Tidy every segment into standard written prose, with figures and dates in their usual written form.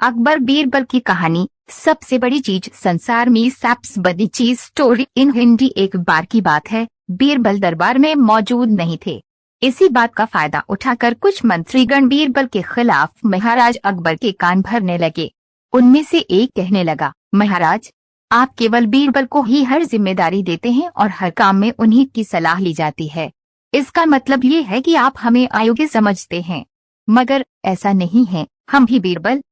अकबर बीरबल की कहानी सबसे बड़ी चीज संसार में सबसे बड़ी चीज स्टोरी इन हिंदी। एक बार की बात है, बीरबल दरबार में मौजूद नहीं थे। इसी बात का फायदा उठाकर कुछ मंत्रीगण बीरबल के खिलाफ महाराज अकबर के कान भरने लगे। उनमें से एक कहने लगा, महाराज, आप केवल बीरबल को ही हर जिम्मेदारी देते हैं और हर काम में उन्हीं की सलाह ली जाती है। इसका मतलब ये है कि आप हमें अयोग्य समझते हैं। मगर ऐसा नहीं है, हम भी बीरबल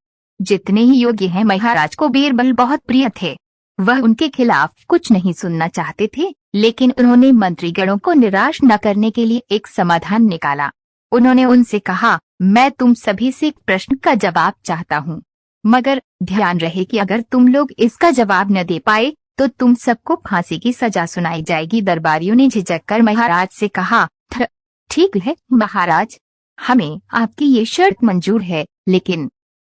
जितने ही योग्य हैं। महाराज को बीरबल बहुत प्रिय थे। वह उनके खिलाफ कुछ नहीं सुनना चाहते थे, लेकिन उन्होंने मंत्रीगणों को निराश न करने के लिए एक समाधान निकाला। उन्होंने उनसे कहा, मैं तुम सभी से एक प्रश्न का जवाब चाहता हूँ, मगर ध्यान रहे कि अगर तुम लोग इसका जवाब न दे पाए तो तुम सबको फांसी की सजा सुनाई जाएगी। दरबारियों ने झिझक कर महाराज से कहा, ठीक है महाराज, हमें आपकी ये शर्त मंजूर है, लेकिन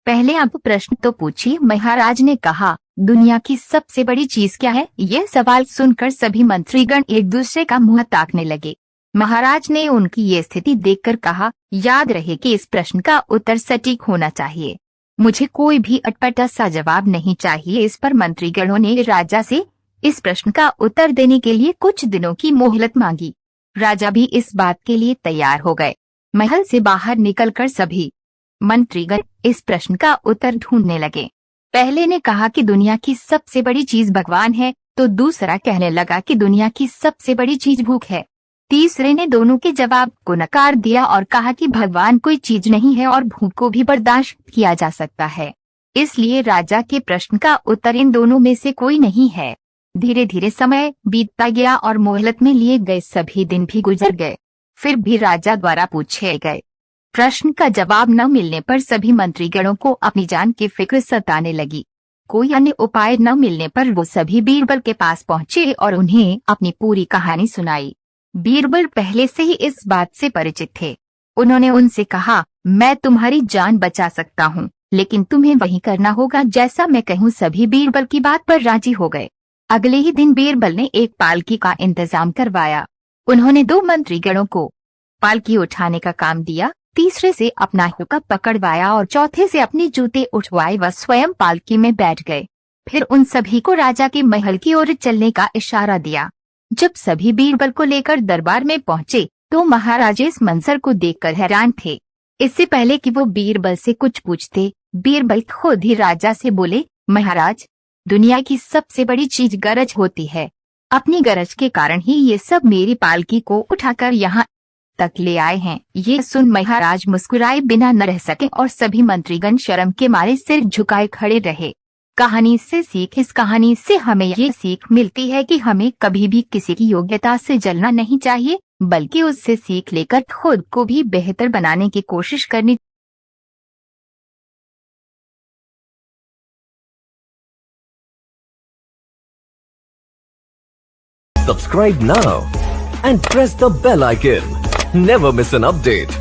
पहले आप प्रश्न तो पूछिए। महाराज ने कहा, दुनिया की सबसे बड़ी चीज क्या है? यह सवाल सुनकर सभी मंत्रीगण एक दूसरे का मुंह ताकने लगे। महाराज ने उनकी ये स्थिति देखकर कहा, याद रहे कि इस प्रश्न का उत्तर सटीक होना चाहिए। मुझे कोई भी अटपटा सा जवाब नहीं चाहिए। इस पर मंत्रीगणों ने राजा से इस प्रश्न का उत्तर देने के लिए कुछ दिनों की मोहलत मांगी। राजा भी इस बात के लिए तैयार हो गए। महल से बाहर निकलकर सभी मंत्रीगण इस प्रश्न का उत्तर ढूंढने लगे। पहले ने कहा कि दुनिया की सबसे बड़ी चीज भगवान है, तो दूसरा कहने लगा कि दुनिया की सबसे बड़ी चीज भूख है। तीसरे ने दोनों के जवाब को नकार दिया और कहा कि भगवान कोई चीज नहीं है और भूख को भी बर्दाश्त किया जा सकता है। इसलिए राजा के प्रश्न का उत्तर इन दोनों में से कोई नहीं है। धीरे धीरे समय बीतता गया और मोहलत में लिए गए सभी दिन भी गुजर गए। फिर भी राजा द्वारा पूछे गए प्रश्न का जवाब न मिलने पर सभी मंत्रीगणों को अपनी जान की फिक्र सताने लगी। कोई अन्य उपाय न मिलने पर वो सभी बीरबल के पास पहुंचे और उन्हें अपनी पूरी कहानी सुनाई। बीरबल पहले से ही इस बात से परिचित थे। उन्होंने उनसे कहा, मैं तुम्हारी जान बचा सकता हूँ, लेकिन तुम्हें वही करना होगा जैसा मैं कहूँ। सभी बीरबल की बात पर राजी हो गए। अगले ही दिन बीरबल ने एक पालकी का इंतजाम करवाया। उन्होंने 2 मंत्रीगणों को पालकी उठाने का काम दिया, तीसरे से अपना हुक्का पकड़वाया और चौथे से अपने जूते उठवाए। वह स्वयं पालकी में बैठ गए। फिर उन सभी को राजा के महल की ओर चलने का इशारा दिया। जब सभी बीरबल को लेकर दरबार में पहुंचे तो महाराज इस मंजर को देखकर हैरान थे। इससे पहले कि वो बीरबल से कुछ पूछते, बीरबल खुद ही राजा से बोले, महाराज, दुनिया की सबसे बड़ी चीज गरज होती है। अपनी गरज के कारण ही ये सब मेरी पालकी को उठाकर यहाँ तक ले आए हैं। ये सुन महाराज मुस्कुराए बिना न रह सके और सभी मंत्रीगण शर्म के मारे सिर झुकाए खड़े रहे। कहानी से सीख। इस कहानी से हमें ये सीख मिलती है कि हमें कभी भी किसी की योग्यता से जलना नहीं चाहिए, बल्कि उससे सीख लेकर खुद को भी बेहतर बनाने की कोशिश करनी। Subscribe now and press the bell icon. Never miss an update.